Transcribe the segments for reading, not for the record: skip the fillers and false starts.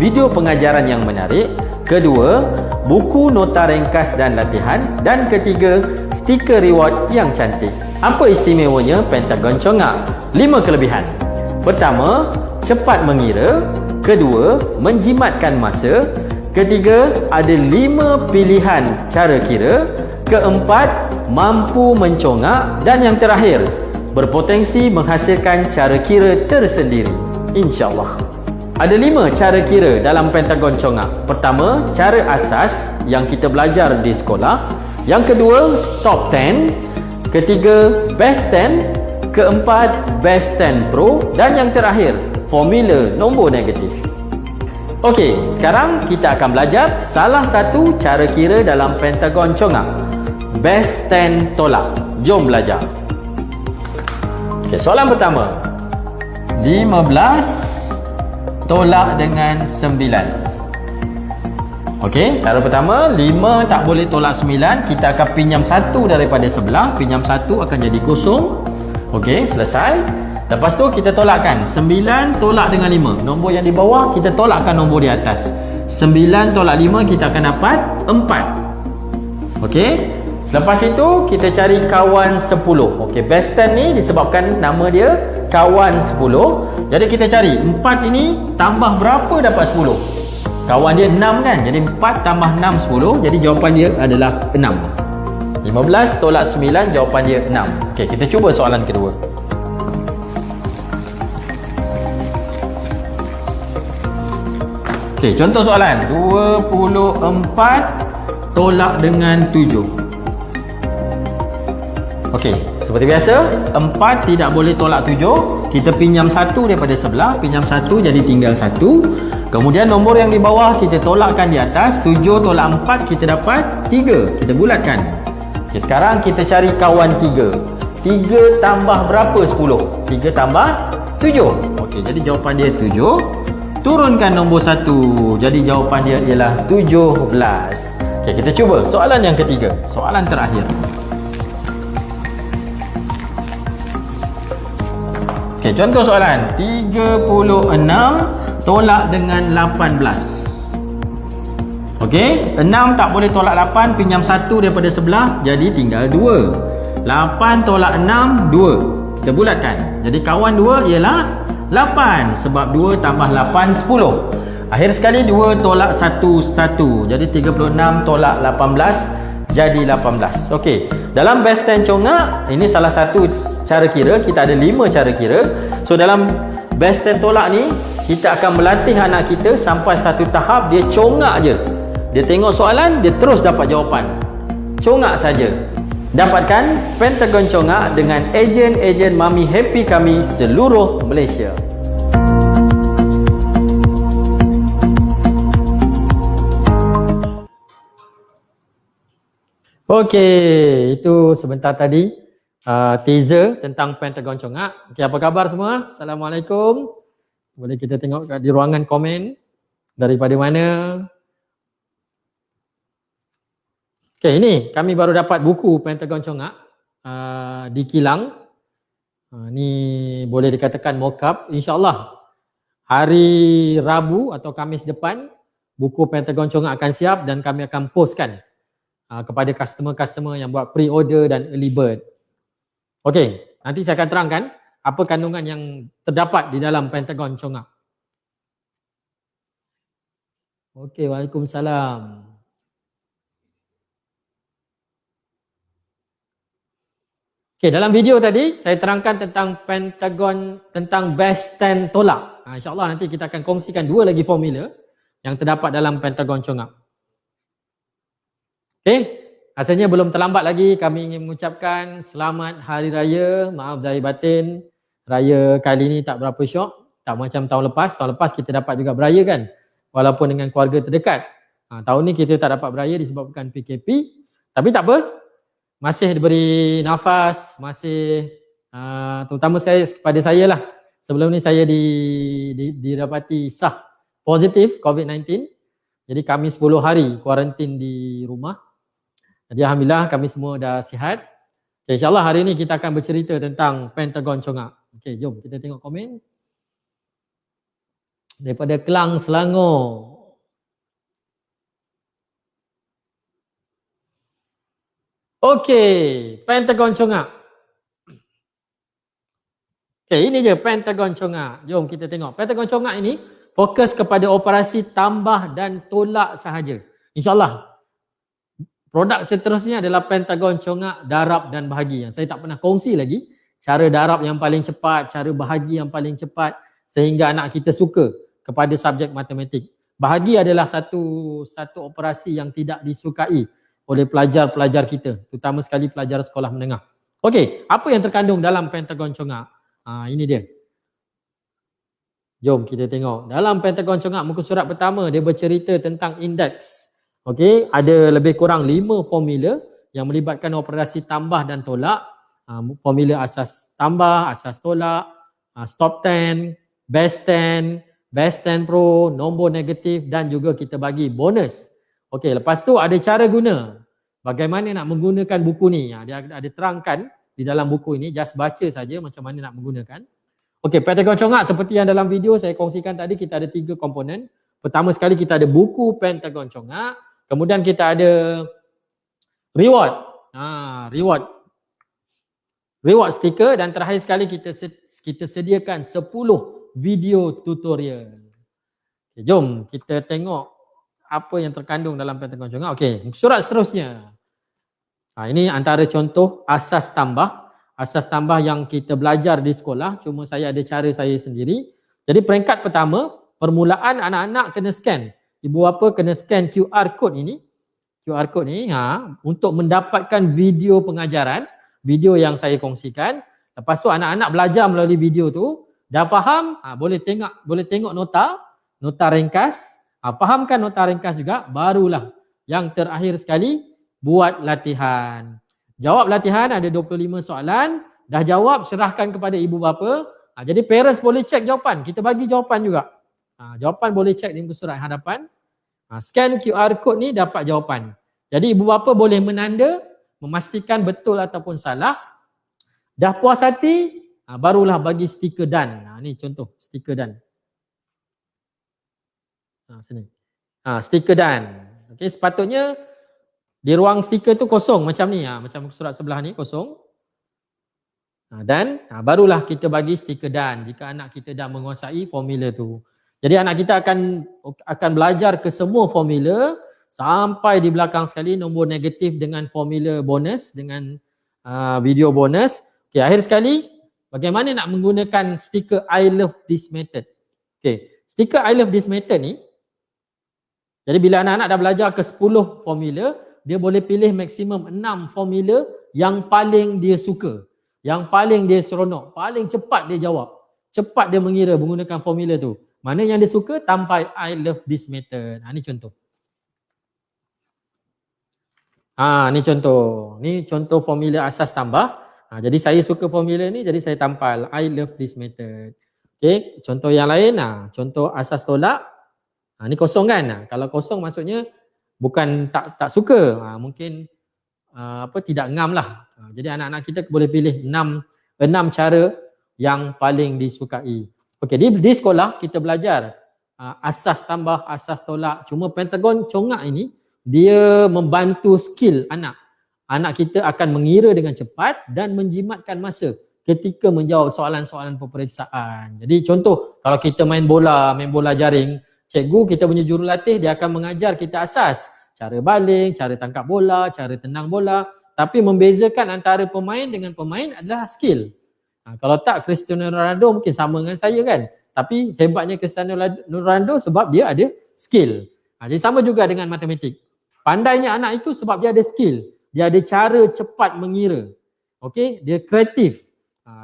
video pengajaran yang menarik. Kedua, buku nota ringkas dan latihan. Dan ketiga, stiker reward yang cantik. Apa istimewanya Pentagon Congak? 5 kelebihan. Pertama, cepat mengira. Kedua, menjimatkan masa. Ketiga, ada 5 pilihan cara kira. Keempat, mampu mencongak. Dan yang terakhir, berpotensi menghasilkan cara kira tersendiri. InsyaAllah. Ada 5 cara kira dalam Pentagon Congak. Pertama, cara asas yang kita belajar di sekolah. Yang kedua, top 10. Ketiga, best 10. Keempat, best 10 pro. Dan yang terakhir, formula nombor negatif. Okey, sekarang kita akan belajar salah satu cara kira dalam Pentagon Congak. Best 10 tolak. Jom belajar. Okey, soalan pertama. 15 tolak dengan 9. Okey, cara pertama, 5 tak boleh tolak 9. Kita akan pinjam 1 daripada sebelah. Pinjam 1 akan jadi kosong. Okey, selesai. Lepas tu kita tolakkan 9 tolak dengan 5. Nombor yang di bawah kita tolakkan nombor di atas. 9 tolak 5 kita akan dapat 4. Okey. Lepas itu kita cari kawan 10. Okey, best 10 ni disebabkan nama dia kawan 10. Jadi kita cari 4 ini tambah berapa dapat 10? Kawan dia 6 kan? Jadi 4 tambah 6 10. Jadi jawapan dia adalah 6. 15 tolak 9, jawapan dia 6. Okey, kita cuba soalan kedua. Okey, contoh soalan 24 tolak dengan 7. Okey, seperti biasa 4 tidak boleh tolak 7. Kita pinjam 1 daripada sebelah. Pinjam 1 jadi tinggal 1. Kemudian nombor yang di bawah kita tolakkan di atas. 7 tolak 4 kita dapat 3. Kita bulatkan. Okey, sekarang kita cari kawan 3. 3 tambah berapa 10? 3 tambah 7. Okey, jadi jawapan dia 7. Turunkan nombor 1. Jadi jawapan dia ialah 17. Okey, kita cuba soalan yang ketiga. Soalan terakhir. Okey, contoh soalan 36 tolak dengan 18. Okey, 6 tak boleh tolak 8. Pinjam 1 daripada sebelah. Jadi tinggal 2. 8 tolak 6, 2. Kita bulatkan. Jadi kawan 2 ialah 8. Sebab 2 tambah 8, 10. Akhir sekali 2 tolak 1, 1. Jadi 36 tolak 18 jadi 18. Okey, dalam best 10 congak, ini salah satu cara kira. Kita ada 5 cara kira. So dalam best 10 tolak ni, kita akan melatih anak kita sampai satu tahap dia congak je. Dia tengok soalan, dia terus dapat jawapan. Congak saja. Dapatkan Pentagon Congak dengan ejen-ejen Mami Happy kami seluruh Malaysia. Okey, itu sebentar tadi teaser tentang Pentagon Congak. Okey, apa khabar semua? Assalamualaikum. Boleh kita tengok di ruangan komen daripada mana? Okey, ini kami baru dapat buku Pentagon Congak di kilang. Ni boleh dikatakan mock-up. InsyaAllah hari Rabu atau Khamis depan buku Pentagon Congak akan siap dan kami akan postkan kepada customer-customer yang buat pre-order dan early bird. Okey, nanti saya akan terangkan apa kandungan yang terdapat di dalam Pentagon Congak. Okey, waalaikumsalam. Okey, dalam video tadi saya terangkan tentang Pentagon, tentang best 10 tolak. InsyaAllah nanti kita akan kongsikan 2 lagi formula yang terdapat dalam Pentagon Congak. Okey, rasanya belum terlambat lagi kami ingin mengucapkan selamat Hari Raya. Maaf zahir batin, raya kali ni tak berapa syok, tak macam tahun lepas. Tahun lepas kita dapat juga beraya kan, walaupun dengan keluarga terdekat. Tahun ni kita tak dapat beraya disebabkan PKP. Tapi tak apa, masih diberi nafas, masih terutama sekali kepada saya lah. Sebelum ni saya didapati sah positif COVID-19. Jadi kami 10 hari kuarantin di rumah. Jadi alhamdulillah kami semua dah sihat. Okay, InsyaAllah hari ini kita akan bercerita tentang Pentagon Congak. Okey, jom kita tengok komen. Daripada Kelang, Selangor. Okey, pentagon congak. Okey, ini je pentagon congak. Jom kita tengok. Pentagon congak ini fokus kepada operasi tambah dan tolak sahaja. InsyaAllah produk seterusnya adalah pentagon congak, darab dan bahagi. Yang saya tak pernah kongsi lagi. Cara darab yang paling cepat, cara bahagi yang paling cepat sehingga anak kita suka kepada subjek matematik. Bahagi adalah satu operasi yang tidak disukai oleh pelajar-pelajar kita, terutama sekali pelajar sekolah menengah. Okey, apa yang terkandung dalam pentagon congak? Ini dia. Jom kita tengok. Dalam pentagon congak muka surat pertama dia bercerita tentang indeks. Okey, ada lebih kurang 5 formula yang melibatkan operasi tambah dan tolak. Formula asas tambah, asas tolak, stop 10, base 10, base 10 pro, nombor negatif dan juga kita bagi bonus. Okey, lepas tu ada cara guna. Bagaimana nak menggunakan buku ni? Dia ada terangkan di dalam buku ini, just baca saja macam mana nak menggunakan. Okey, pentagon congak seperti yang dalam video saya kongsikan tadi, kita ada 3 komponen. Pertama sekali kita ada buku pentagon congak, kemudian kita ada reward. Reward stiker dan terakhir sekali kita sediakan 10 video tutorial. Okay, jom kita tengok apa yang terkandung dalam pentagon congak. Okey, surat seterusnya. Ini antara contoh asas tambah. Asas tambah yang kita belajar di sekolah, cuma saya ada cara saya sendiri. Jadi peringkat pertama, permulaan anak-anak kena scan. Ibu bapa kena scan QR code ini. QR code ni untuk mendapatkan video pengajaran, video yang saya kongsikan. Lepas tu anak-anak belajar melalui video tu, dah faham, boleh tengok nota ringkas. Fahamkan nota ringkas juga, barulah yang terakhir sekali buat latihan. Jawab latihan, ada 25 soalan. Dah jawab, serahkan kepada ibu bapa. Jadi parents boleh cek jawapan. Kita bagi jawapan juga. Jawapan boleh cek di muka surat hadapan. Scan QR code ni dapat jawapan. Jadi ibu bapa boleh menanda, memastikan betul ataupun salah. Dah puas hati, barulah bagi stiker done. Ni contoh stiker done. Sini. Stiker done. Okey, sepatutnya di ruang stiker tu kosong macam ni, macam surat sebelah ni kosong. Dan barulah kita bagi stiker done jika anak kita dah menguasai formula tu. Jadi anak kita akan belajar ke semua formula sampai di belakang sekali nombor negatif dengan formula bonus, dengan video bonus. Okey, akhir sekali bagaimana nak menggunakan stiker I love this method. Okey, stiker I love this method ni, jadi bila anak-anak dah belajar ke 10 formula, dia boleh pilih maksimum 6 formula yang paling dia suka, yang paling dia seronok, paling cepat dia jawab, cepat dia mengira menggunakan formula tu. Mana yang dia suka, tampai I love this method. Ni contoh. Ni contoh. Ni contoh formula asas tambah. Jadi saya suka formula ni, jadi saya tampal I love this method. Okey, contoh yang lain, contoh asas tolak. Ni kosong kan? Kalau kosong maksudnya bukan tak suka, mungkin tidak ngam lah. Jadi anak-anak kita boleh pilih 6 cara yang paling disukai. Okey, di sekolah kita belajar asas tambah, asas tolak. Cuma pentagon congak ini dia membantu skill anak. Anak kita akan mengira dengan cepat dan menjimatkan masa ketika menjawab soalan-soalan peperiksaan. Jadi contoh, kalau kita main bola jaring, cikgu kita punya jurulatih dia akan mengajar kita asas, cara baling, cara tangkap bola, cara tendang bola, tapi membezakan antara pemain dengan pemain adalah skill. Kalau tak Cristiano Ronaldo mungkin sama dengan saya kan, tapi hebatnya Cristiano Ronaldo sebab dia ada skill. Jadi sama juga dengan matematik. Pandainya anak itu sebab dia ada skill, dia ada cara cepat mengira. Okey, dia kreatif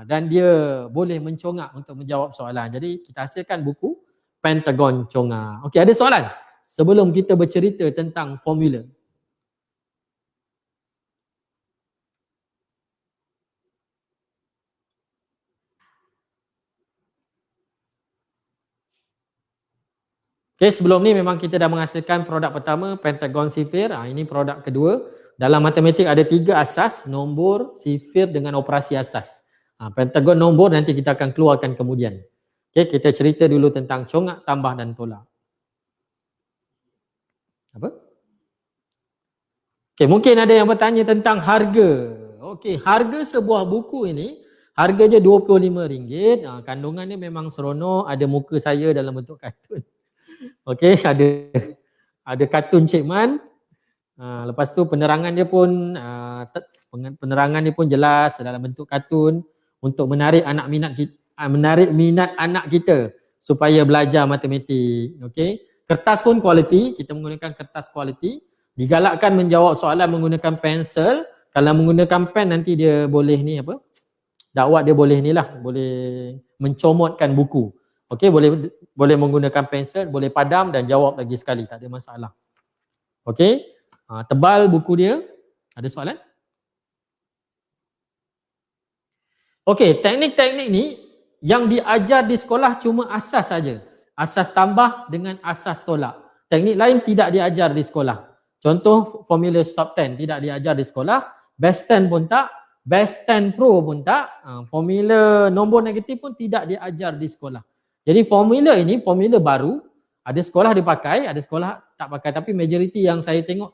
dan dia boleh mencongak untuk menjawab soalan. Jadi kita hasilkan buku pentagon congak. Okey, ada soalan sebelum kita bercerita tentang formula? Okey, sebelum ni memang kita dah menghasilkan produk pertama, pentagon sifir. Ini produk kedua. Dalam matematik ada 3 asas, nombor, sifir dengan operasi asas. Pentagon nombor nanti kita akan keluarkan kemudian. Okey, kita cerita dulu tentang congak, tambah dan tolak. Apa? Okey, mungkin ada yang bertanya tentang harga. Okey, harga sebuah buku ini harga je RM25. Kandungan dia memang seronok, ada muka saya dalam bentuk kartun. Okey, ada kartun Cik Man. Lepas tu penerangan dia pun jelas dalam bentuk kartun untuk menarik minat anak kita supaya belajar matematik. Okey. Kertas pun kualiti, kita menggunakan kertas kualiti. Digalakkan menjawab soalan menggunakan pensel. Kalau menggunakan pen nanti dia boleh dakwat dia boleh boleh mencomotkan buku. Okey, boleh menggunakan pensel, boleh padam dan jawab lagi sekali, tak ada masalah. Okey. Tebal buku dia. Ada soalan? Okey, teknik-teknik ni yang diajar di sekolah cuma asas saja. Asas tambah dengan asas tolak. Teknik lain tidak diajar di sekolah. Contoh formula stop 10 tidak diajar di sekolah. Best 10 pun tak. Best 10 Pro pun tak. Formula nombor negatif pun tidak diajar di sekolah. Jadi formula ini formula baru. Ada sekolah dipakai, ada sekolah tak pakai. Tapi majoriti yang saya tengok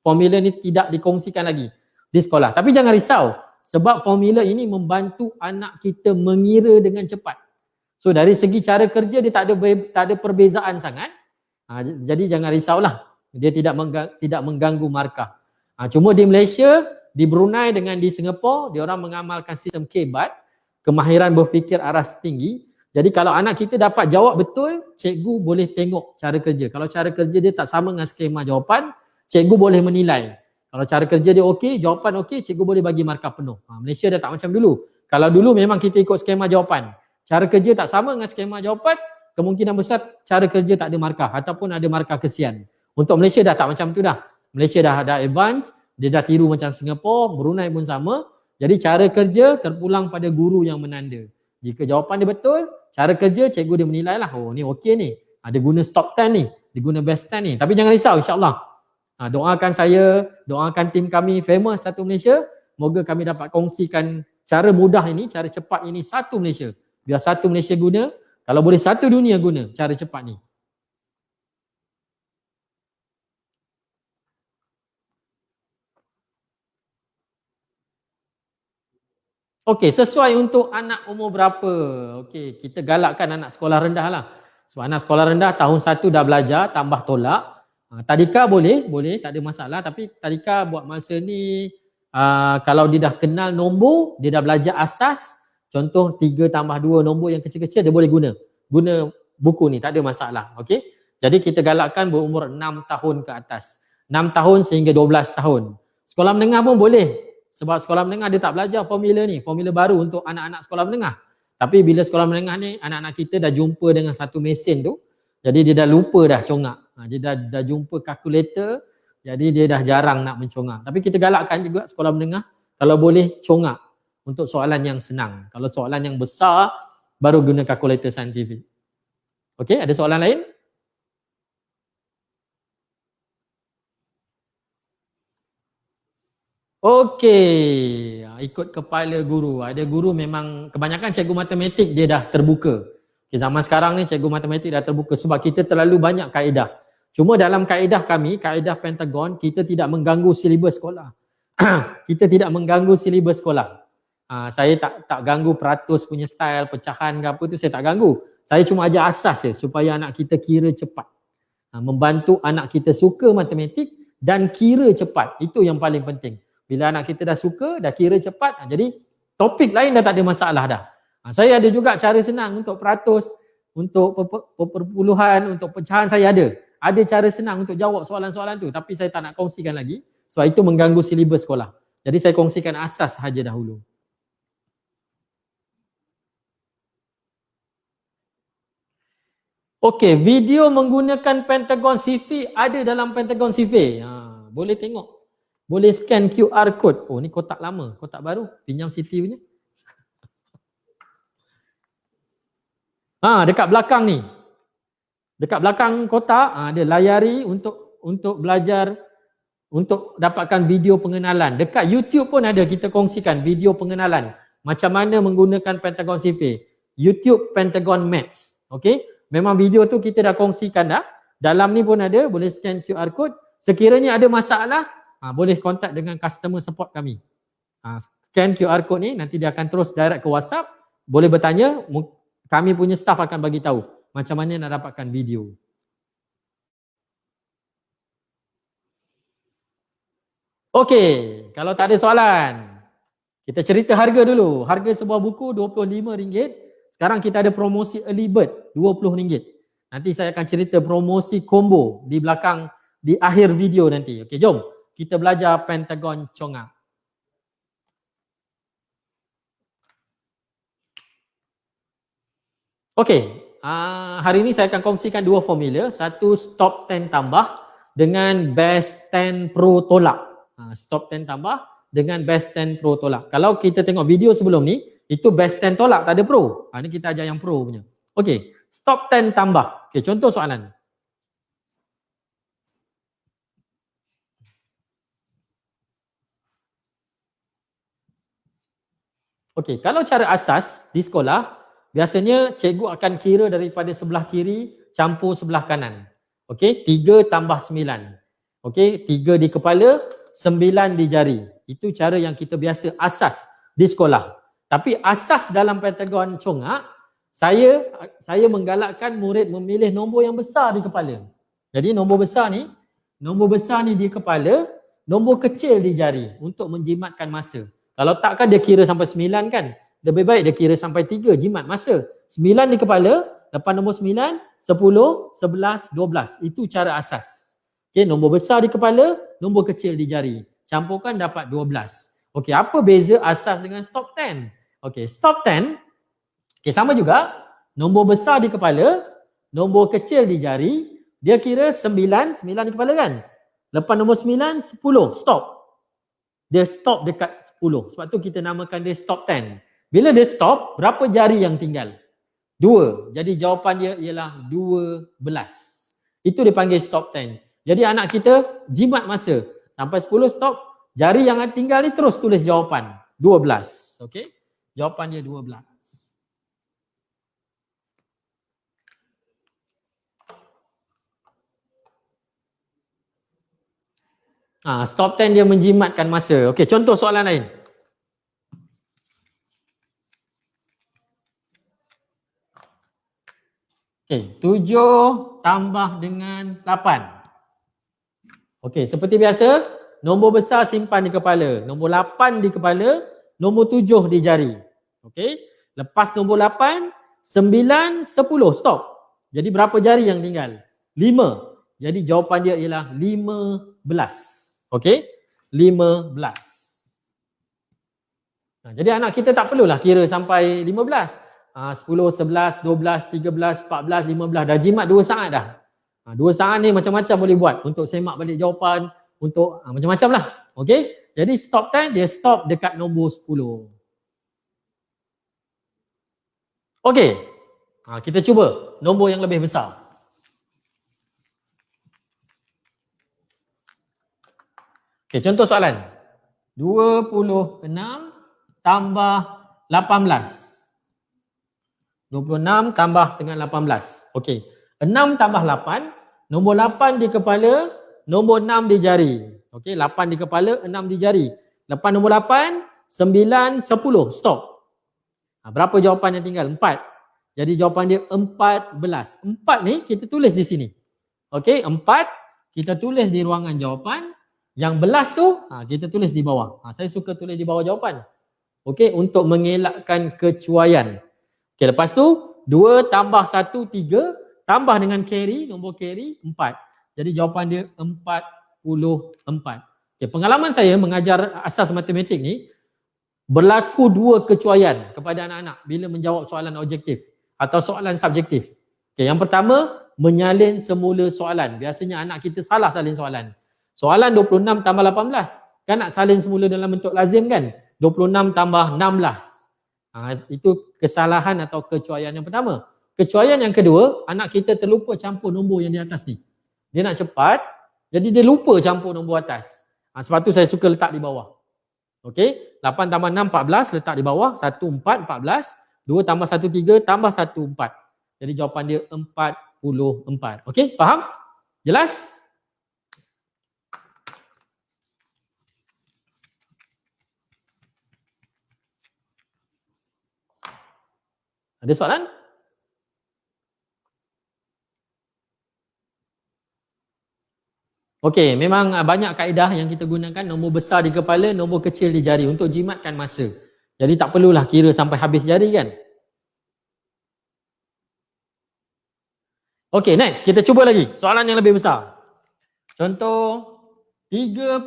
formula ni tidak dikongsikan lagi di sekolah. Tapi jangan risau, sebab formula ini membantu anak kita mengira dengan cepat. So dari segi cara kerja dia tak ada perbezaan sangat. Jadi jangan risaulah, dia tidak mengganggu markah. Cuma di Malaysia, di Brunei dengan di Singapura, dia orang mengamalkan sistem KBAT, kemahiran berfikir aras tinggi. Jadi kalau anak kita dapat jawab betul, cikgu boleh tengok cara kerja. Kalau cara kerja dia tak sama dengan skema jawapan, cikgu boleh menilai. Kalau cara kerja dia okey, jawapan okey, cikgu boleh bagi markah penuh. Malaysia dah tak macam dulu. Kalau dulu memang kita ikut skema jawapan. Cara kerja tak sama dengan skema jawapan, kemungkinan besar cara kerja tak ada markah ataupun ada markah kesian. Untuk Malaysia dah tak macam tu dah. Malaysia dah advance, dia dah tiru macam Singapura, Brunei pun sama. Jadi cara kerja terpulang pada guru yang menanda. Jika jawapan dia betul, cara kerja cikgu dia menilai lah, oh ni okey ni. Ada guna stop 10 ni, dia guna best 10 ni. Tapi jangan risau, insya-Allah. Doakan saya, doakan tim kami Famous Satu Malaysia. Moga kami dapat kongsikan cara mudah ini, cara cepat ini satu Malaysia. Biar satu Malaysia guna, kalau boleh satu dunia guna cara cepat ni. Okey, sesuai untuk anak umur berapa? Okey, kita galakkan anak sekolah rendah lah. Sebab anak sekolah rendah tahun 1 dah belajar, tambah tolak. Tadika boleh, tak ada masalah. Tapi tadika buat masa ni, kalau dia dah kenal nombor, dia dah belajar asas, contoh 3 tambah 2 nombor yang kecil-kecil, dia boleh guna buku ni, tak ada masalah. Okey, jadi kita galakkan berumur 6 tahun ke atas, 6 tahun sehingga 12 tahun. Sekolah menengah pun boleh, sebab sekolah menengah dia tak belajar formula ni, formula baru untuk anak-anak sekolah menengah. Tapi bila sekolah menengah ni, anak-anak kita dah jumpa dengan satu mesin tu, jadi dia dah lupa dah congak. Dia dah jumpa kalkulator, jadi dia dah jarang nak mencongak. Tapi kita galakkan juga sekolah menengah, kalau boleh congak untuk soalan yang senang. Kalau soalan yang besar, baru guna kalkulator saintifik. Okey, ada soalan lain? Okey, ikut kepala guru. Ada guru memang, kebanyakan cikgu matematik dia dah terbuka. Okay, zaman sekarang ni cikgu matematik dah terbuka sebab kita terlalu banyak kaedah. Cuma dalam kaedah kami, kaedah Pentagon, kita tidak mengganggu silibus sekolah. Kita tidak mengganggu silibus sekolah. Saya tak ganggu peratus punya style, pecahan ke apa tu saya tak ganggu. Saya cuma ajar asas je supaya anak kita kira cepat. Membantu anak kita suka matematik dan kira cepat. Itu yang paling penting. Bila anak kita dah suka, dah kira cepat, jadi topik lain dah tak ada masalah dah. Saya ada juga cara senang untuk peratus, untuk perpuluhan, untuk pecahan saya ada. Ada cara senang untuk jawab soalan-soalan tu, tapi saya tak nak kongsikan lagi sebab itu mengganggu silibus sekolah. Jadi saya kongsikan asas sahaja dahulu. Okey, video menggunakan Pentagon CV ada dalam Pentagon CV. Boleh tengok. Boleh scan QR code. Oh, ni kotak lama, kotak baru. Pinjam Siti punya. Dekat belakang ni. Dekat belakang kotak, dia layari untuk belajar, untuk dapatkan video pengenalan. Dekat YouTube pun ada, kita kongsikan video pengenalan. Macam mana menggunakan Pentagon CV. YouTube Pentagon Maths. Okey, memang video tu kita dah kongsikan dah. Dalam ni pun ada, boleh scan QR code. Sekiranya ada masalah, boleh kontak dengan customer support kami. Scan QR code ni, nanti dia akan terus direct ke WhatsApp. Boleh bertanya, kami punya staff akan bagi tahu macam mana nak dapatkan video. Okey, kalau tak ada soalan, kita cerita harga dulu. Harga sebuah buku RM25. Sekarang kita ada promosi early bird RM20. Nanti saya akan cerita promosi combo di belakang, di akhir video nanti. Okey, jom kita belajar Pentagon Chongak. Okey, hari ini saya akan kongsikan dua formula. Satu stop 10 tambah dengan best 10 pro tolak. Stop 10 tambah dengan best 10 pro tolak. Kalau kita tengok video sebelum ni, itu best 10 tolak, tak ada pro. Ini kita ajar yang pro punya. Okey, stop 10 tambah. Okey, contoh soalan. Okey, kalau cara asas di sekolah, biasanya cikgu akan kira daripada sebelah kiri campur sebelah kanan. Okey, 3 tambah 9. Okey, 3 di kepala, 9 di jari. Itu cara yang kita biasa asas di sekolah. Tapi asas dalam Pentagon Chongak, saya menggalakkan murid memilih nombor yang besar di kepala. Jadi nombor besar ni di kepala, nombor kecil di jari untuk menjimatkan masa. Kalau takkan dia kira sampai 9 kan? Lebih baik dia kira sampai 3, jimat masa. 9 di kepala, lepas nombor 9, 10, 11, 12. Itu cara asas. Okey, nombor besar di kepala, nombor kecil di jari. Campurkan dapat 12. Okey, apa beza asas dengan stop 10? Okey, stop 10, okey, sama juga. Nombor besar di kepala, nombor kecil di jari, dia kira 9 di kepala kan? Lepas nombor 9, 10, stop. Dia stop dekat 10. Sebab tu kita namakan dia stop 10. Bila dia stop, berapa jari yang tinggal? 2. Jadi jawapan dia ialah 12. Itu dipanggil stop 10. Jadi anak kita jimat masa. Sampai 10 stop. Jari yang tinggal ni terus tulis jawapan. 12. Okey? Jawapan dia 12. Stop 10 dia menjimatkan masa. Okey, contoh soalan lain. Okey, 7 tambah dengan 8. Okey, seperti biasa, nombor besar simpan di kepala, nombor 8 di kepala, nombor 7 di jari. Okey, lepas nombor 8, 9, 10, stop. Jadi berapa jari yang tinggal? 5. Jadi jawapan dia ialah 15. Okey, 15. Jadi anak kita tak perlulah kira sampai 15. 10, 11, 12, 13, 14, 15. Dah jimat 2 saat dah. 2 saat ni macam-macam boleh buat untuk semak balik jawapan, untuk macam-macam lah. Okey, jadi stop 10 dia stop dekat nombor 10. Okey, kita cuba nombor yang lebih besar. Okey, contoh soalan. 26 tambah 18. 26 tambah dengan 18. Okey, 6 tambah 8, nombor 8 di kepala, nombor 6 di jari. Okey, 8 di kepala, 6 di jari. Lepas nombor 8, 9, 10, stop. Berapa jawapan yang tinggal? 4. Jadi jawapan dia 14. 4 ni kita tulis di sini. Okey, 4 kita tulis di ruangan jawapan. Yang belas tu kita tulis di bawah. Saya suka tulis di bawah jawapan. Okey, untuk mengelakkan kecuaian. Okey, lepas tu 2 tambah 1, 3, tambah dengan carry, nombor carry 4. Jadi jawapan dia 44. Okey, pengalaman saya mengajar asas matematik ni, berlaku 2 kecuaian kepada anak-anak bila menjawab soalan objektif atau soalan subjektif. Okey, yang pertama, menyalin semula soalan. Biasanya anak kita salah salin soalan. Soalan 26 tambah 18. Kan nak salin semula dalam bentuk lazim kan? 26 tambah 16. Itu kesalahan atau kecuaian yang pertama. Kecuaian yang kedua, anak kita terlupa campur nombor yang di atas ni. Dia nak cepat, jadi dia lupa campur nombor atas. Sebab tu saya suka letak di bawah. Okey, 8 tambah 6, 14, letak di bawah. 1, 4, 14. 2 tambah 1, 3 tambah 1, 4. Jadi jawapan dia 44. Okey, faham? Jelas? Ada soalan? Okey, memang banyak kaedah yang kita gunakan, nombor besar di kepala, nombor kecil di jari untuk jimatkan masa. Jadi tak perlulah kira sampai habis jari kan. Okey, next. Kita cuba lagi. Soalan yang lebih besar. Contoh 35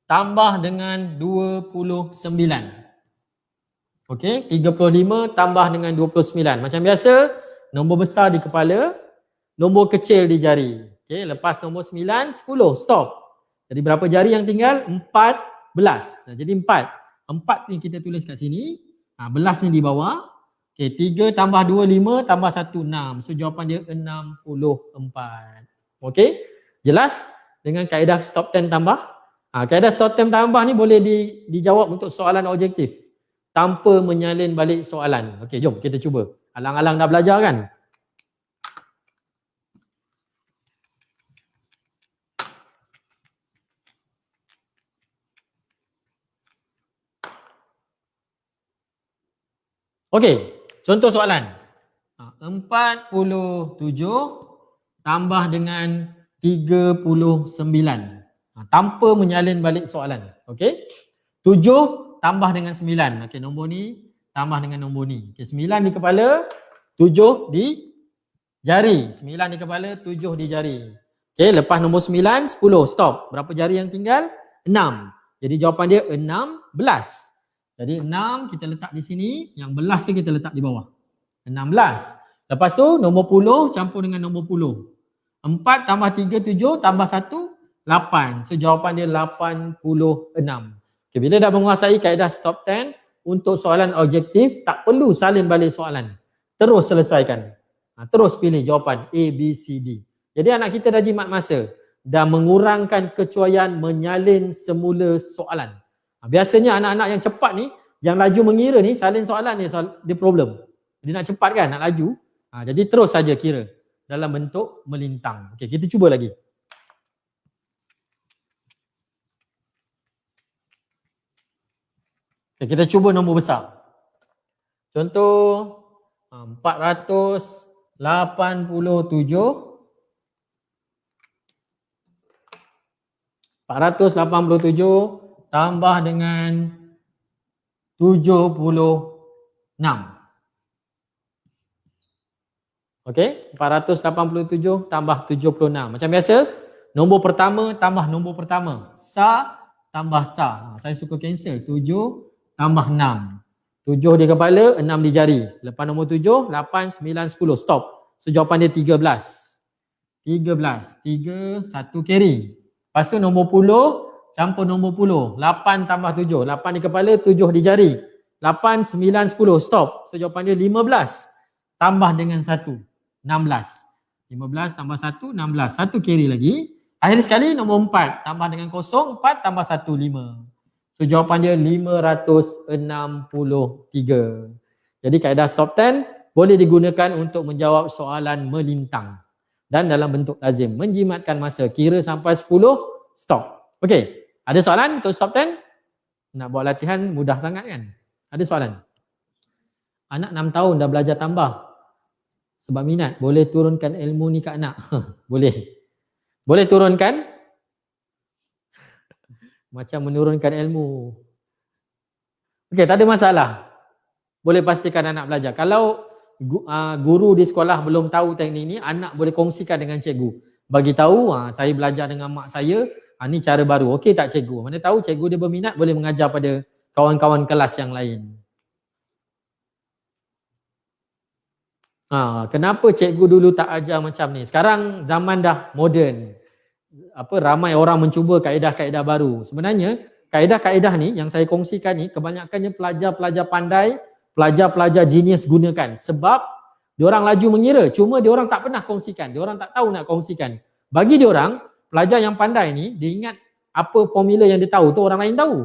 tambah dengan 29. Okey, 35 tambah dengan 29. Macam biasa, nombor besar di kepala, nombor kecil di jari. Okey, lepas nombor 9, 10, stop. Jadi berapa jari yang tinggal? 14. Jadi 4. 4 ni kita tulis kat sini. Belas ni di bawah. Okey, 3 tambah 2, 5 tambah 1, 6. So jawapan dia 64. Okey, jelas? Dengan kaedah stop time tambah. Kaedah stop time tambah ni boleh dijawab untuk soalan objektif tanpa menyalin balik soalan. Okey, jom kita cuba. Alang-alang dah belajar kan? Okey, contoh soalan. 47 tambah dengan 39. Tanpa menyalin balik soalan. Okey. 7 tambah dengan 9. Okey, nombor ni tambah dengan nombor ni. Okey, 9 di kepala, 7 di jari. 9 di kepala, 7 di jari. Okey, lepas nombor 9, 10. Stop. Berapa jari yang tinggal? 6. Jadi jawapan dia 16. Jadi 6 kita letak di sini, yang belas kita letak di bawah. 16. Lepas tu nombor puluh campur dengan nombor puluh. 4 tambah 3, 7 tambah 1, 8. So jawapan dia 86. Okay, bila dah menguasai kaedah stop 10, untuk soalan objektif tak perlu salin balik soalan. Terus selesaikan. Terus pilih jawapan A, B, C, D. Jadi anak kita dah jimat masa. Dah mengurangkan kecuaian menyalin semula soalan. Biasanya anak-anak yang cepat ni, yang laju mengira ni, salin soalan ni dia problem. Dia nak cepat kan, nak laju. Jadi terus saja kira dalam bentuk melintang. Okey, kita cuba lagi. Okay, kita cuba nombor besar. Contoh 487 tambah dengan 76. Okey, 487 tambah 76. Macam biasa, nombor pertama tambah nombor pertama. Sa tambah sa. Saya suka cancel. 7 tambah 6. 7 di kepala, 6 di jari. Lepas nombor 7, 8, 9, 10. Stop. So jawapan dia 13. 13. 3, 1 carry. Lepas tu nombor puluh, campur nombor puluh. 8 tambah 7. 8 di kepala, 7 di jari. 8, 9, 10. Stop. So jawapan dia 15. Tambah dengan 1. 16. 15 tambah 1, 16. 1 carry lagi. Akhir sekali nombor 4. Tambah dengan 0, 4 tambah 1, 5. So jawapan dia 563. Jadi kaedah stop 10 boleh digunakan untuk menjawab soalan melintang. Dan dalam bentuk lazim. Menjimatkan masa. Kira sampai 10, stop. Okey. Ada soalan untuk stop 10? Nak buat latihan mudah sangat kan? Ada soalan? Anak 6 tahun dah belajar tambah. Sebab minat, boleh turunkan ilmu ni kat anak. Boleh. Boleh turunkan? Macam menurunkan ilmu. Okey, tak ada masalah. Boleh pastikan anak belajar. Kalau guru di sekolah belum tahu teknik ni, anak boleh kongsikan dengan cikgu. Bagi tahu, saya belajar dengan mak saya, ni cara baru. Okey tak cikgu? Mana tahu cikgu dia berminat, boleh mengajar pada kawan-kawan kelas yang lain. Kenapa cikgu dulu tak ajar macam ni? Sekarang zaman dah moden. Ramai orang mencuba kaedah-kaedah baru. Sebenarnya kaedah-kaedah ni yang saya kongsikan ni kebanyakannya pelajar-pelajar pandai, pelajar-pelajar genius gunakan. Sebab diorang laju mengira, cuma diorang tak pernah kongsikan. Diorang tak tahu nak kongsikan. Bagi diorang, pelajar yang pandai ni, dia ingat apa formula yang dia tahu tu orang lain tahu.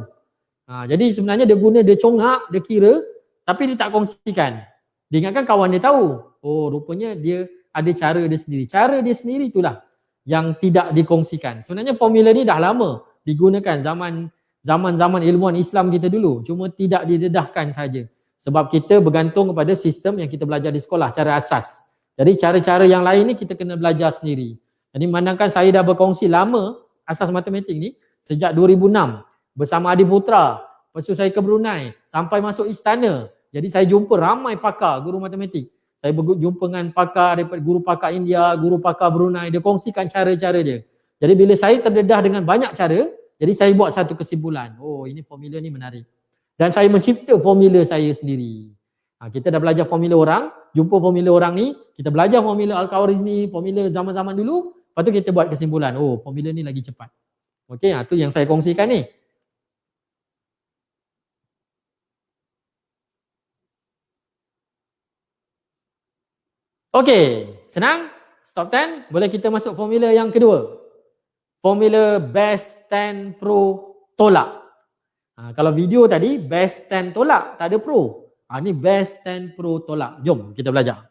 Jadi sebenarnya dia congak, dia kira, tapi dia tak kongsikan. Dia ingatkan kawan dia tahu. Oh, rupanya dia ada cara dia sendiri. Cara dia sendiri itulah yang tidak dikongsikan. Sebenarnya formula ni dah lama digunakan zaman ilmuwan Islam kita dulu. Cuma tidak didedahkan saja. Sebab kita bergantung kepada sistem yang kita belajar di sekolah, cara asas. Jadi cara-cara yang lain ni kita kena belajar sendiri. Jadi memandangkan saya dah berkongsi lama asas matematik ni sejak 2006 bersama Adi Putra. Lepas tu saya ke Brunei sampai masuk istana. Jadi saya jumpa ramai pakar guru matematik. Saya berjumpa dengan pakar daripada guru pakar India, guru pakar Brunei. Dia kongsikan cara-cara dia. Jadi bila saya terdedah dengan banyak cara, jadi saya buat satu kesimpulan. Oh, ini formula ni menarik. Dan saya mencipta formula saya sendiri. Kita dah belajar formula orang, jumpa formula orang ni, kita belajar formula Al-Khwarizmi, formula zaman-zaman dulu, lepas tu kita buat kesimpulan. Oh, formula ni lagi cepat. Okey, tu yang saya kongsikan ni. Okey, senang? Stop 10, boleh kita masuk formula yang kedua. Formula base 10 pro tolak. Kalau video tadi base 10 tolak, tak ada pro. Ni base 10 pro tolak. Jom kita belajar.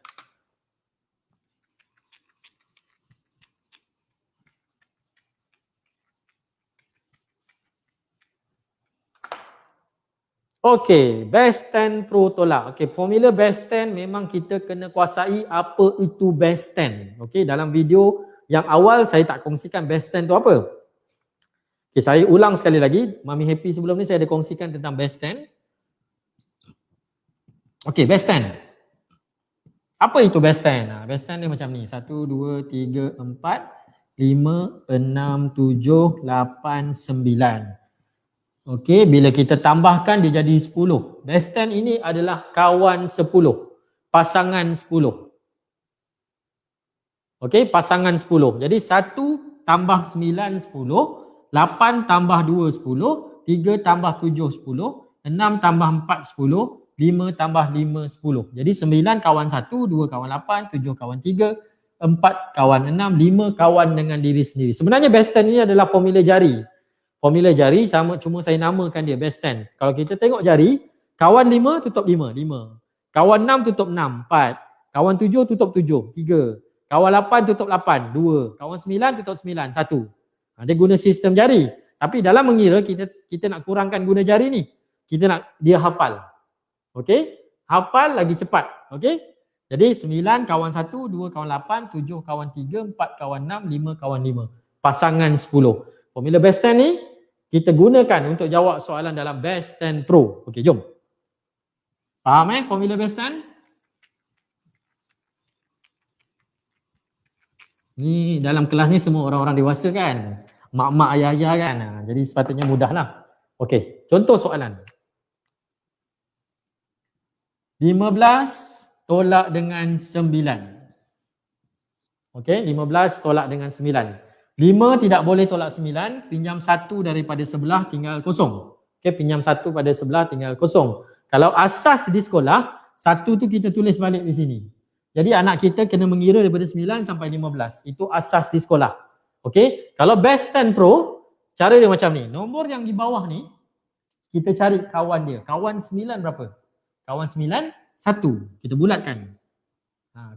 Okey, base 10 pro tolak. Okey, formula base 10 memang kita kena kuasai apa itu base 10. Okey, dalam video yang awal saya tak kongsikan base 10 tu apa. Okey, saya ulang sekali lagi. Mami Happy sebelum ni saya ada kongsikan tentang base 10. Okey, base 10. Apa itu base 10? Base 10 ni macam ni. 1, 2, 3, 4, 5, 6, 7, 8, 9. Okey, bila kita tambahkan dia jadi 10. Base 10 ini adalah kawan 10. Pasangan 10. Okey, pasangan 10. Jadi 1 tambah 9, 10. 8 tambah 2, 10. 3 tambah 7, 10. 6 tambah 4, 10. 5 tambah 5, 10. Jadi 9 kawan 1, 2 kawan 8, 7 kawan 3, 4 kawan 6, 5 kawan dengan diri sendiri. Sebenarnya base 10 ini adalah formula jari. Formula jari sama, cuma saya namakan dia base 10. Kalau kita tengok jari, kawan 5 tutup 5, 5. Kawan 6 tutup 6, 4. Kawan 7 tutup 7, 3. Kawan 8 tutup 8, 2. Kawan 9 tutup 9, 1. Dia guna sistem jari. Tapi dalam mengira kita nak kurangkan guna jari ni. Kita nak dia hafal. Okey? Hafal lagi cepat. Okey? Jadi 9 kawan 1, 2 kawan 8, 7 kawan 3, 4 kawan 6, 5 kawan 5. Pasangan 10. Formula base 10 ni kita gunakan untuk jawab soalan dalam base 10 Pro. Okey, jom. Faham formula base 10? Ni dalam kelas ni semua orang-orang dewasa kan? Mak-mak, ayah-ayah kan? Jadi sepatutnya mudah lah. Okey, contoh soalan. 15 tolak dengan 9. Okey, 15 tolak dengan 9. 5 tidak boleh tolak 9, pinjam 1 daripada sebelah tinggal kosong. Okey, pinjam 1 pada sebelah tinggal kosong. Kalau asas di sekolah, 1 tu kita tulis balik di sini. Jadi anak kita kena mengira daripada 9 sampai 15. Itu asas di sekolah. Okey, kalau base 10 Pro, cara dia macam ni. Nombor yang di bawah ni, kita cari kawan dia. Kawan 9 berapa? Kawan 9, 1. Kita bulatkan.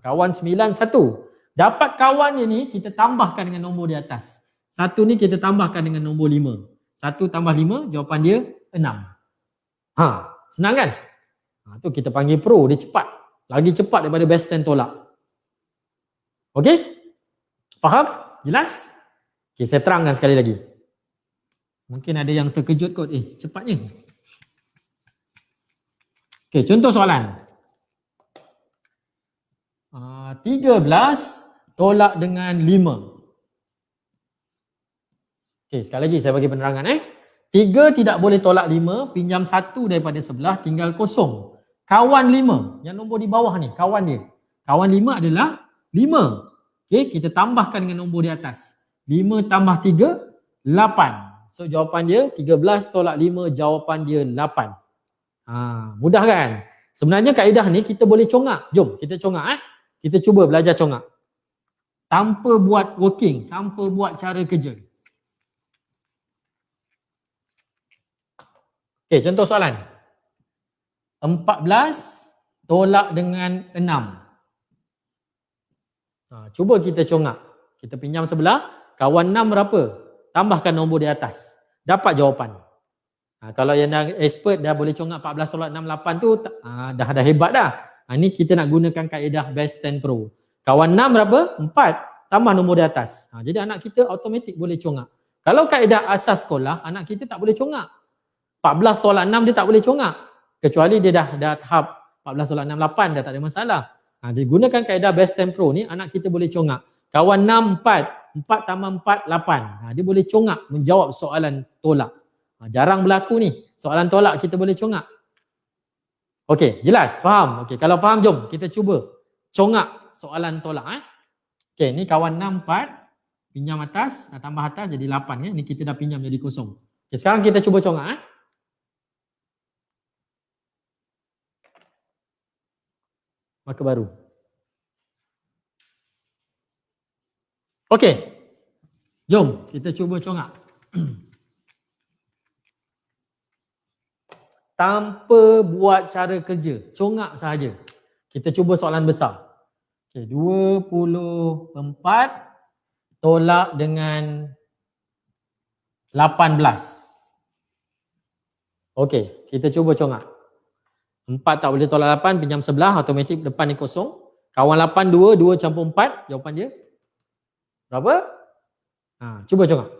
Kawan 9, 1. Dapat kawan ni kita tambahkan dengan nombor di atas. 1 ni kita tambahkan dengan nombor 5. 1 tambah 5, jawapan dia 6. Senang kan? Tu kita panggil Pro, dia cepat. Lagi cepat daripada base 10 tolak. Okey? Faham? Jelas? Okey, saya terangkan sekali lagi. Mungkin ada yang terkejut kot. Cepatnya. Okey, contoh soalan. 13 tolak dengan 5. Okey, sekali lagi saya bagi penerangan 3 tidak boleh tolak 5, pinjam 1 daripada sebelah tinggal kosong. Kawan 5, yang nombor di bawah ni, kawan dia. Kawan 5 adalah 5. Okey, kita tambahkan dengan nombor di atas. 5 tambah 3, 8. So jawapan dia 13 tolak 5, jawapan dia 8. Mudah kan? Sebenarnya kaedah ni kita boleh congak. Jom kita congak Kita cuba belajar congak. Tanpa buat working, tanpa buat cara kerja. Okey, contoh soalan. 14 tolak dengan 6. Cuba kita congak. Kita pinjam sebelah, kawan 6 berapa? Tambahkan nombor di atas. Dapat jawapan. Kalau yang dah expert dah boleh congak 14 tolak 6, 8 tu, dah hebat dah. Ni kita nak gunakan kaedah Best 10 Pro. Kawan 6 berapa? 4. Tambah nombor di atas. Jadi anak kita automatik boleh congak. Kalau kaedah asas sekolah, anak kita tak boleh congak. 14 tolak 6 dia tak boleh congak. Kecuali dia dah tahap 14 tolak 6, 8 dah tak ada masalah. Dia gunakan kaedah Best 10 Pro ni, anak kita boleh congak. Kawan 6, 4. 4 tambah 4, 8. Dia boleh congak menjawab soalan tolak. Jarang berlaku ni. Soalan tolak kita boleh congak. Okey, jelas? Faham? Okey, kalau faham jom kita cuba congak soalan tolak. Okey, ni kawan 6, 4. Pinjam atas, tambah atas jadi 8 ya. Ni kita dah pinjam jadi kosong. Okey, sekarang kita cuba congak. Maka baru. Okey. Jom kita cuba congak. Tanpa buat cara kerja, congak sahaja. Kita cuba soalan besar. Okey, 24 tolak dengan 18. Okey, kita cuba congak. 4 tak boleh tolak 8, pinjam sebelah, automatik depan ni kosong. Kawan 8, 2, 2 campur 4, jawapan dia berapa? Cuba congak.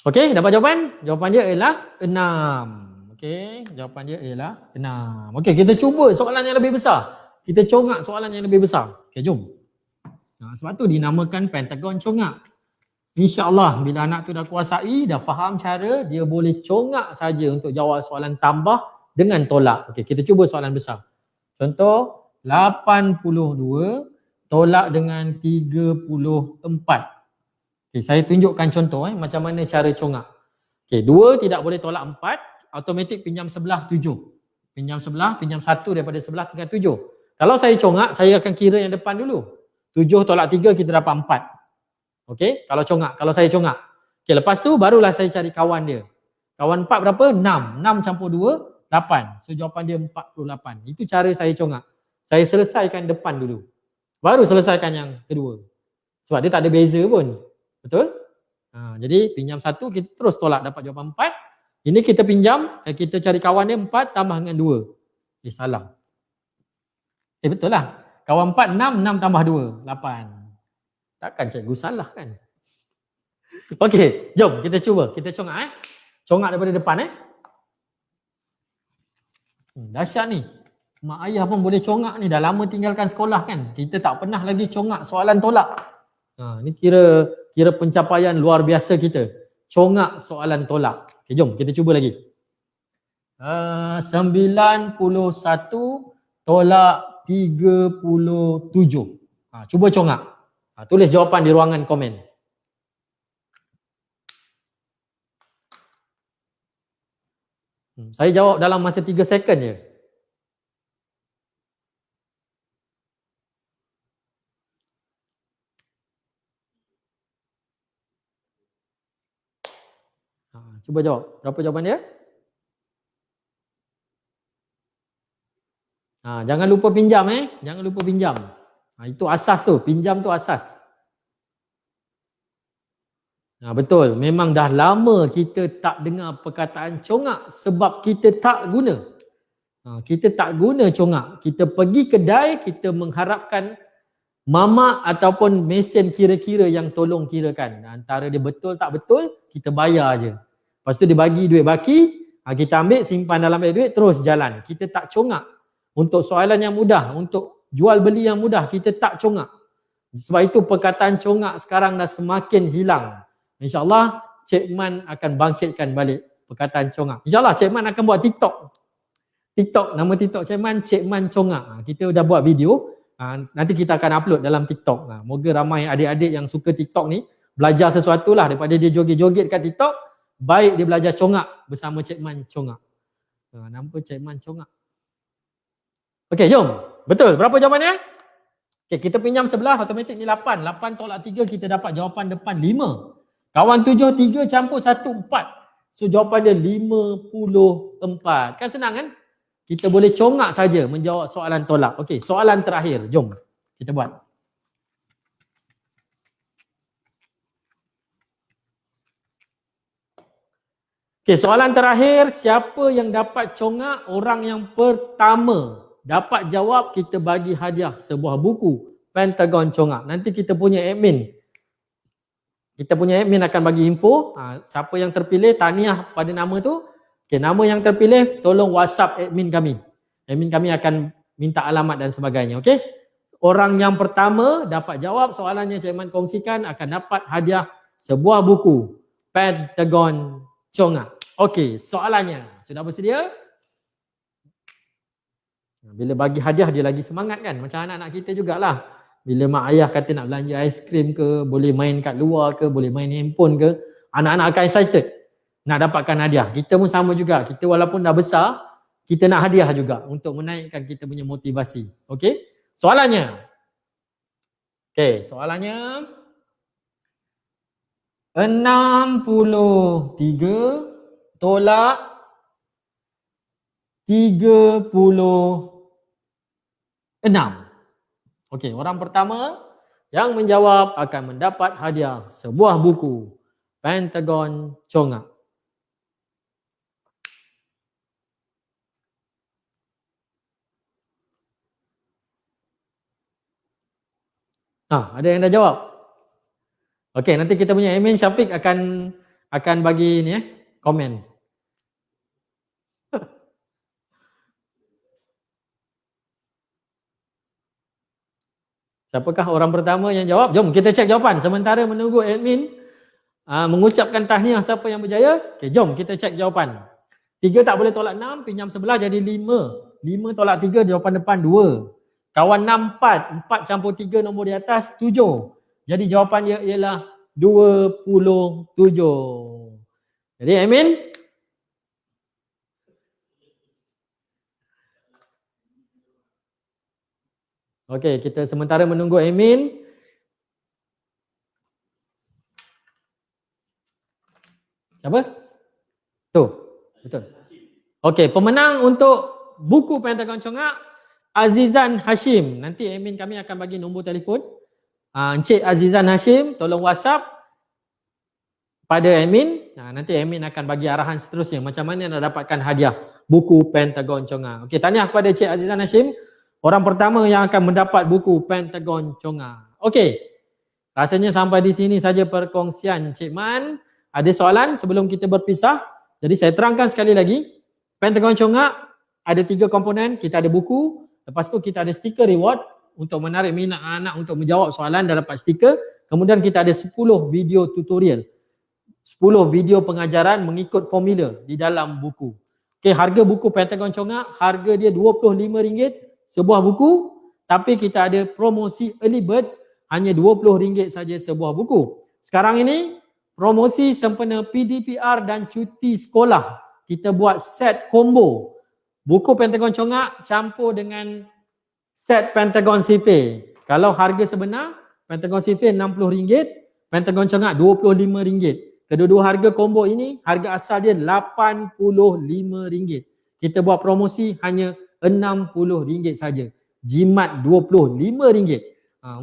Okey, dapat jawapan? Jawapan dia ialah 6. Okey, jawapan dia ialah 6. Okey, kita cuba soalan yang lebih besar. Kita congak soalan yang lebih besar. Okey, jom. Sebab tu dinamakan pentagon congak. InsyaAllah bila anak tu dah kuasai, dah faham cara, dia boleh congak saja untuk jawab soalan tambah dengan tolak. Okey, kita cuba soalan besar. Contoh, 82 tolak dengan 34. Okay, saya tunjukkan contoh macam mana cara congak. Okay, 2 tidak boleh tolak 4, automatik pinjam sebelah 7. Pinjam sebelah, pinjam 1 daripada sebelah tinggal 7. Kalau saya congak, saya akan kira yang depan dulu. 7 tolak 3 kita dapat 4. Okay, kalau congak, kalau saya congak. Okay, lepas tu barulah saya cari kawan dia. Kawan 4 berapa? 6. 6 campur 2, 8. So jawapan dia 48. Itu cara saya congak. Saya selesaikan depan dulu. Baru selesaikan yang kedua. Sebab dia tak ada beza pun. Betul? Jadi pinjam 1 kita terus tolak dapat jawapan 4. Ini kita pinjam, kita cari kawan dia 4 tambah dengan 2. Salah. Betul lah. Kawan 4 6, 6 tambah 2 8. Takkan cikgu salah kan? Okey, jom kita cuba. Kita congak Congak daripada depan Dahsyat ni. Mak ayah pun boleh congak ni, dah lama tinggalkan sekolah kan. Kita tak pernah lagi congak soalan tolak. Ni kira pencapaian luar biasa kita. Congak soalan tolak. Okay, jom kita cuba lagi. 91 tolak 37. Cuba congak. Tulis jawapan di ruangan komen. Saya jawab dalam masa 3 second je. Cuba jawab. Berapa jawapan dia? Jangan lupa pinjam Jangan lupa pinjam. Itu asas tu. Pinjam tu asas. Betul. Memang dah lama kita tak dengar perkataan congak sebab kita tak guna. Kita tak guna congak. Kita pergi kedai, kita mengharapkan mama ataupun mesin kira-kira yang tolong kirakan. Antara dia betul tak betul, kita bayar je. Lepas tu dia bagi duit baki, kita ambil, simpan dalam duit, terus jalan. Kita tak congak. Untuk soalan yang mudah, untuk jual beli yang mudah, kita tak congak. Sebab itu perkataan congak sekarang dah semakin hilang. InsyaAllah Cik Man akan bangkitkan balik perkataan congak. InsyaAllah Cik Man akan buat TikTok. TikTok, nama TikTok Cik Man Congak. Kita dah buat video. Nanti kita akan upload dalam TikTok. Moga ramai adik-adik yang suka TikTok ni belajar sesuatu lah daripada dia joget-joget kat TikTok. Baik dia belajar congak bersama Cik Man Congak. Nama Cik Man Congak. Okey, jom. Betul. Berapa jawapannya? Okey, kita pinjam sebelah, automatik ni 8. 8 tolak 3, kita dapat jawapan depan 5. Kawan 7, 3 campur 1, 4. So jawapan dia 54. Kan senang kan? Kita boleh congak saja menjawab soalan tolak. Okey, soalan terakhir. Jom kita buat. Okey, soalan terakhir, siapa yang dapat congak? Orang yang pertama dapat jawab, kita bagi hadiah sebuah buku Pentagon Congak. Nanti kita punya admin akan bagi info. Siapa yang terpilih, tahniah pada nama tu. Okey, nama yang terpilih tolong WhatsApp admin kami. Admin kami akan minta alamat dan sebagainya. Okey. Orang yang pertama dapat jawab soalannya Cik Man kongsikan akan dapat hadiah sebuah buku Pentagon Congak. Okey, soalannya sudah bersedia? Bila bagi hadiah dia lagi semangat kan? Macam anak-anak kita jugalah. Bila mak ayah kata nak belanja aiskrim ke, boleh main kat luar ke, boleh main handphone ke, anak-anak akan excited nak dapatkan hadiah. Kita pun sama juga. Kita walaupun dah besar, kita nak hadiah juga untuk menaikkan kita punya motivasi. Okey? Soalannya. Okey, soalannya 63 tolak 36. Okey, orang pertama yang menjawab akan mendapat hadiah sebuah buku Pentagon Congak. Ada yang dah jawab? Okey, nanti kita punya admin Syafiq akan bagi ni komen. Siapakah orang pertama yang jawab? Jom kita cek jawapan sementara menunggu admin mengucapkan tahniah siapa yang berjaya. Okey, jom kita cek jawapan. 3 tak boleh tolak 6, pinjam sebelah jadi 5. 5 tolak 3, jawapan depan 2. Kawan 6, 4. 4 campur 3 nombor di atas 7. Jadi jawapan dia ialah 27. Jadi admin, okey, kita sementara menunggu admin. Siapa? Tu, betul. Okey, pemenang untuk buku Pentagon Congak Azizan Hashim. Nanti admin kami akan bagi nombor telefon. Encik Azizan Hashim, tolong WhatsApp pada admin. Nanti admin akan bagi arahan seterusnya macam mana nak dapatkan hadiah buku Pentagon Congak. Okey, tahniah kepada Encik Azizan Hashim. Orang pertama yang akan mendapat buku Pentagon Congak. Okey. Rasanya sampai di sini saja perkongsian Cik Man. Ada soalan sebelum kita berpisah? Jadi saya terangkan sekali lagi. Pentagon Congak ada 3 komponen. Kita ada buku. Lepas tu kita ada stiker reward untuk menarik minat anak-anak untuk menjawab soalan dan dapat stiker. Kemudian kita ada 10 video tutorial. 10 video pengajaran mengikut formula di dalam buku. Okey, harga buku Pentagon Congak, harga dia RM25 sebuah buku, tapi kita ada promosi early bird hanya RM20 saja sebuah buku. Sekarang ini promosi sempena PDPR dan cuti sekolah. Kita buat set combo. Buku Pentagon Congak campur dengan set Pentagon Sifir. Kalau harga sebenar, Pentagon Sifir RM60, Pentagon Congak RM25. Kedua-dua harga combo ini, harga asal dia RM85. Kita buat promosi hanya RM60 saja. Jimat RM25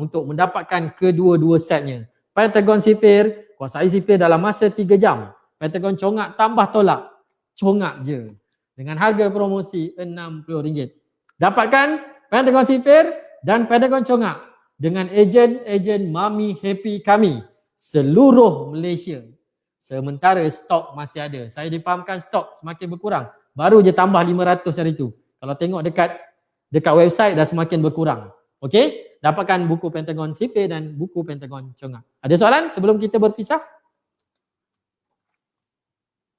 untuk mendapatkan kedua-dua setnya. Pentagon Sifir, kuasai sifir dalam masa 3 jam. Pentagon Congak tambah tolak. Congak je. Dengan harga promosi RM60. Dapatkan Pentagon Sifir dan Pentagon Congak dengan ejen-ejen Mami Happy kami seluruh Malaysia. Sementara stok masih ada. Saya difahamkan stok semakin berkurang. Baru je tambah 500 hari tu. Kalau tengok dekat website dah semakin berkurang. Okey? Dapatkan buku Pentagon Sifir dan buku Pentagon Congak. Ada soalan sebelum kita berpisah?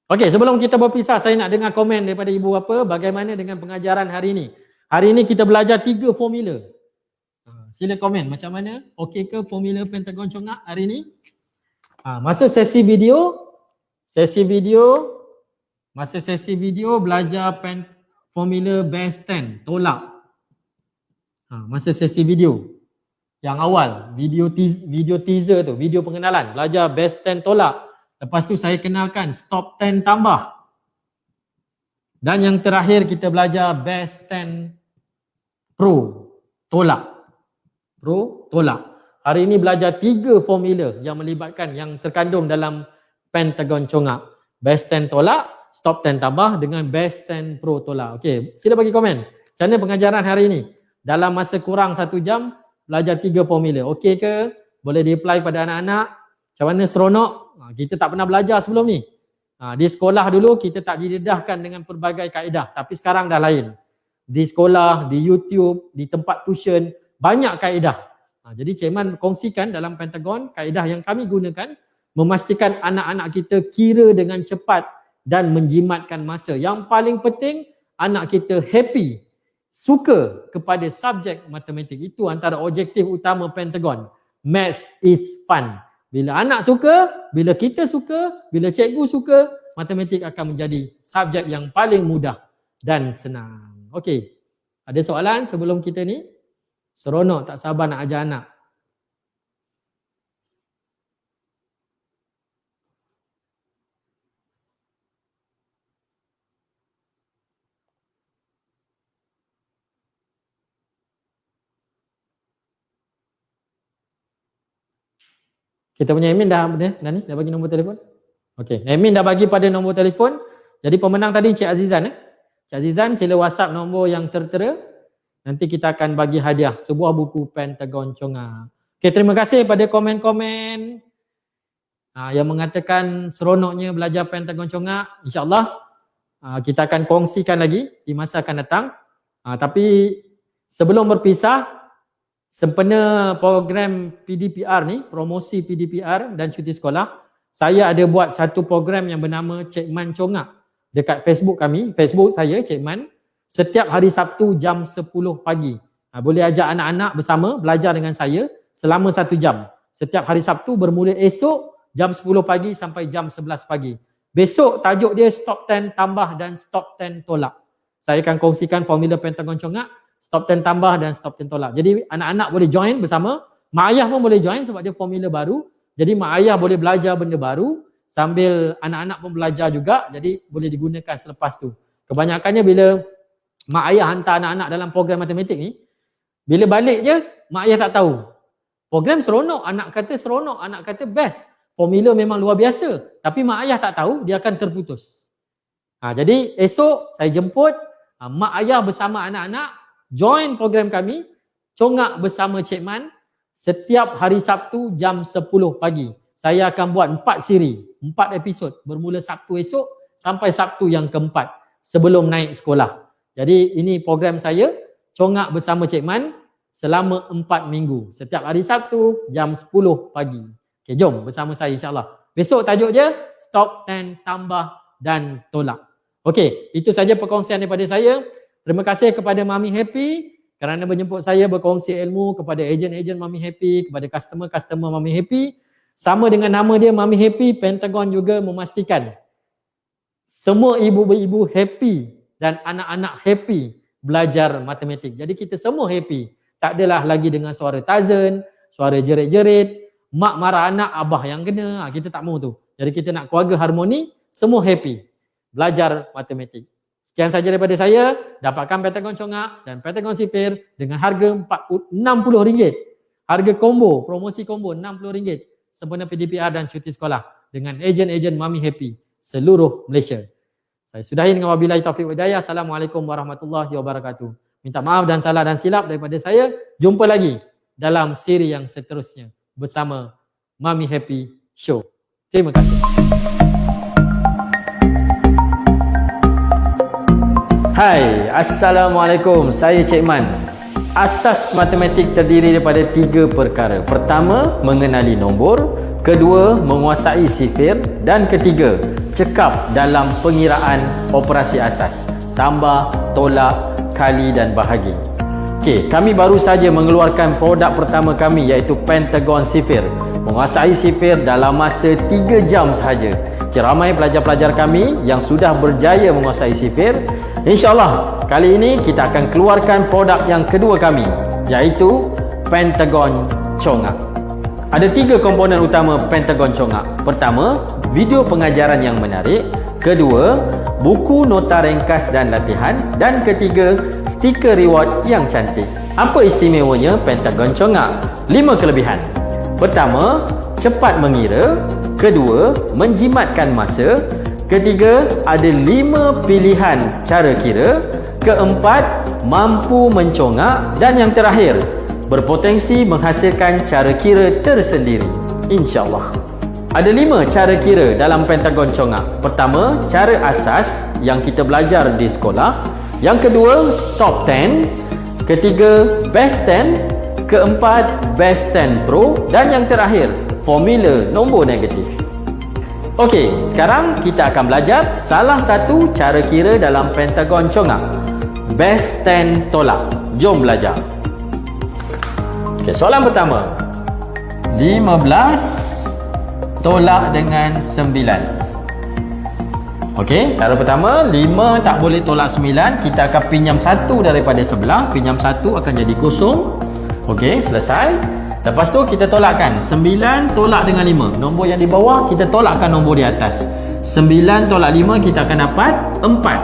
Okey, sebelum kita berpisah, saya nak dengar komen daripada ibu bapa bagaimana dengan pengajaran hari ini. Hari ini kita belajar 3 formula. Sila komen macam mana? Okey ke formula pentagon congak hari ini? Masa sesi video belajar formula base 10 tolak. Masa sesi video yang awal, video teaser tu, video pengenalan, belajar base 10 tolak. Lepas tu saya kenalkan stop 10 tambah. Dan yang terakhir kita belajar base 10 pro tolak. Hari ini belajar 3 formula yang melibatkan yang terkandung dalam pentagon congak. Base 10 tolak, stop 10 tambah dengan base 10 pro tolak. Okey, sila bagi komen. Macam mana pengajaran hari ini? Dalam masa kurang 1 jam belajar 3 formula. Okey ke? Boleh di-apply pada anak-anak? Macam mana seronok? Kita tak pernah belajar sebelum ni. Di sekolah dulu kita tak didedahkan dengan pelbagai kaedah, tapi sekarang dah lain. Di sekolah, di YouTube, di tempat tuition, banyak kaedah. Jadi Cik Man kongsikan dalam Pentagon kaedah yang kami gunakan memastikan anak-anak kita kira dengan cepat dan menjimatkan masa. Yang paling penting anak kita happy, suka kepada subjek matematik. Itu antara objektif utama Pentagon. Maths is fun. Bila anak suka, bila kita suka, bila cikgu suka, matematik akan menjadi subjek yang paling mudah dan senang. Okey. Ada soalan sebelum kita ni? Seronok tak sabar nak ajar anak. Kita punya admin dah bagi nombor telefon? Okey, admin dah bagi pada nombor telefon. Jadi pemenang tadi Cik Azizan. Cik Azizan sila WhatsApp nombor yang tertera. Nanti kita akan bagi hadiah sebuah buku Pentagon Congak. Okey, terima kasih pada komen-komen yang mengatakan seronoknya belajar Pentagon Congak. InsyaAllah kita akan kongsikan lagi di masa akan datang. Tapi sebelum berpisah, sempena program PDPR ni, promosi PDPR dan cuti sekolah, saya ada buat satu program yang bernama Cik Man Congak dekat Facebook kami, Facebook saya Cik Man, setiap hari Sabtu jam 10 pagi. Boleh ajak anak-anak bersama belajar dengan saya selama 1 jam. Setiap hari Sabtu bermula esok jam 10 pagi sampai jam 11 pagi. Besok tajuk dia stop 10 tambah dan stop 10 tolak. Saya akan kongsikan formula Pentagon Congak, stop 10 tambah dan stop 10 tolak. Jadi anak-anak boleh join bersama, mak ayah pun boleh join sebab dia formula baru. Jadi mak ayah boleh belajar benda baru sambil anak-anak pun belajar juga, jadi boleh digunakan selepas tu. Kebanyakannya bila mak ayah hantar anak-anak dalam program matematik ni, bila balik je mak ayah tak tahu. Program seronok, anak kata seronok, anak kata best. Formula memang luar biasa, tapi mak ayah tak tahu, dia akan terputus. Jadi esok saya jemput mak ayah bersama anak-anak join program kami Congak bersama Cik Man setiap hari Sabtu jam 10 pagi. Saya akan buat 4 siri, 4 episod bermula Sabtu esok sampai Sabtu yang keempat sebelum naik sekolah. Jadi ini program saya Congak bersama Cik Man selama 4 minggu. Setiap hari Sabtu jam 10 pagi. Okey, jom bersama saya insya-Allah. Besok tajuk je stop 10 tambah dan tolak. Okey, itu saja perkongsian daripada saya. Terima kasih kepada Mami Happy kerana menjemput saya berkongsi ilmu, kepada ejen-ejen Mami Happy, kepada customer-customer Mami Happy. Sama dengan nama dia Mami Happy, Pentagon juga memastikan semua ibu-ibu happy dan anak-anak happy belajar matematik. Jadi kita semua happy. Tak adalah lagi dengan suara Tarzan, suara jerit-jerit, mak marah anak, abah yang kena. Kita tak mau tu. Jadi kita nak keluarga harmoni, semua happy belajar matematik. Sekian saja daripada saya. Dapatkan Pentagon Congak dan Pentagon Sipir dengan harga RM60. Harga combo, promosi combo RM60 sempena PDPR dan cuti sekolah dengan ejen-ejen Mami Happy seluruh Malaysia. Saya sudahi dengan wabillahi taufiq wal hidayah. Assalamualaikum warahmatullahi wabarakatuh. Minta maaf dan salah dan silap daripada saya. Jumpa lagi dalam siri yang seterusnya bersama Mami Happy Show. Terima kasih. Hai, Assalamualaikum. Saya Cik Man. Asas matematik terdiri daripada 3 perkara. Pertama, mengenali nombor. Kedua, menguasai sifir. Dan ketiga, cekap dalam pengiraan operasi asas. Tambah, tolak, kali dan bahagi. Okey, kami baru saja mengeluarkan produk pertama kami iaitu pentagon sifir. Menguasai sifir dalam masa 3 jam sahaja. Okay, ramai pelajar-pelajar kami yang sudah berjaya menguasai sifir. InsyaAllah kali ini kita akan keluarkan produk yang kedua kami iaitu pentagon congak. Ada 3 komponen utama pentagon congak. Pertama, video pengajaran yang menarik. Kedua, buku nota ringkas dan latihan. Dan ketiga, stiker reward yang cantik. Apa istimewanya pentagon congak? 5 kelebihan. Pertama, cepat mengira. Kedua, menjimatkan masa. Ketiga, ada 5 pilihan cara kira. Keempat, mampu mencongak. Dan yang terakhir, berpotensi menghasilkan cara kira tersendiri. InsyaAllah. Ada 5 cara kira dalam pentagon congak. Pertama, cara asas yang kita belajar di sekolah. Yang kedua, top 10. Ketiga, best 10. Keempat, best 10 pro. Dan yang terakhir, formula nombor negatif. Okey, sekarang kita akan belajar salah satu cara kira dalam pentagon congak. Best 10 tolak. Jom belajar. Okey, soalan pertama. 15 tolak dengan 9. Okey, cara pertama, 5 tak boleh tolak 9. Kita akan pinjam 1 daripada sebelah. Pinjam 1 akan jadi kosong. Okey, selesai. Lepas tu kita tolakkan 9 tolak dengan 5. Nombor yang di bawah kita tolakkan nombor di atas. 9 tolak 5 kita akan dapat 4.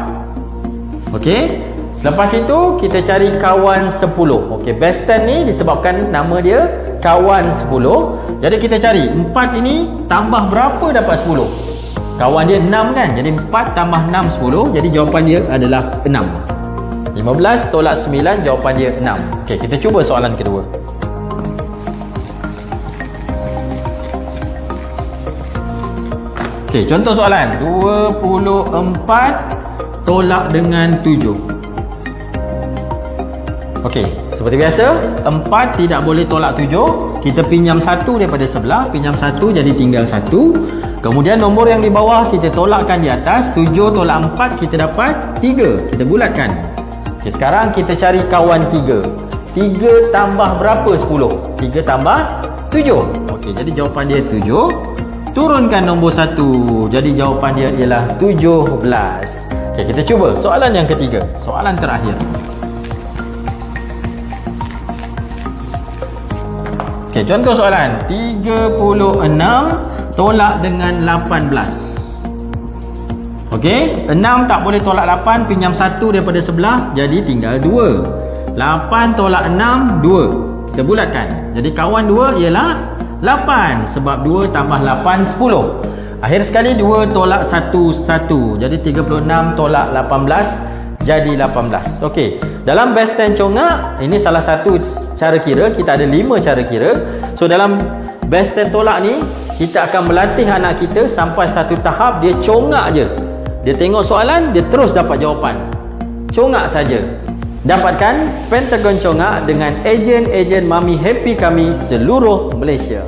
Okey. Lepas itu kita cari kawan 10. Okey, best 10 ni disebabkan nama dia kawan 10. Jadi kita cari 4 ini tambah berapa dapat 10? Kawan dia 6 kan? Jadi 4 tambah 6 10. Jadi jawapan dia adalah 6. 15 tolak 9 jawapan dia 6. Okey, kita cuba soalan kedua. Okey, contoh soalan 24 tolak dengan 7. Okey, seperti biasa 4 tidak boleh tolak 7. Kita pinjam 1 daripada sebelah. Pinjam 1 jadi tinggal 1. Kemudian nombor yang di bawah kita tolakkan di atas. 7 tolak 4 kita dapat 3. Kita bulatkan. Okey, sekarang kita cari kawan 3. 3 tambah berapa 10? 3 tambah 7. Okey, jadi jawapan dia 7. Turunkan nombor 1. Jadi jawapan dia ialah 17. Okey, kita cuba soalan yang ketiga. Soalan terakhir. Okey, contoh soalan 36 tolak dengan 18. Okey, 6 tak boleh tolak 8. Pinjam 1 daripada sebelah. Jadi tinggal 2. 8 tolak 6 2. Kita bulatkan. Jadi kawan 2 ialah 8 sebab 2 tambah 8 10. Akhir sekali 2 tolak 1 1. Jadi 36 tolak 18 jadi 18. Okey, dalam best 10 congak ini salah satu cara kira. Kita ada 5 cara kira. So dalam best 10 tolak ni kita akan melatih anak kita sampai satu tahap dia congak je. Dia tengok soalan dia terus dapat jawapan. Congak saja. Dapatkan pentagon congak dengan ejen-ejen Mami Happy kami seluruh Malaysia.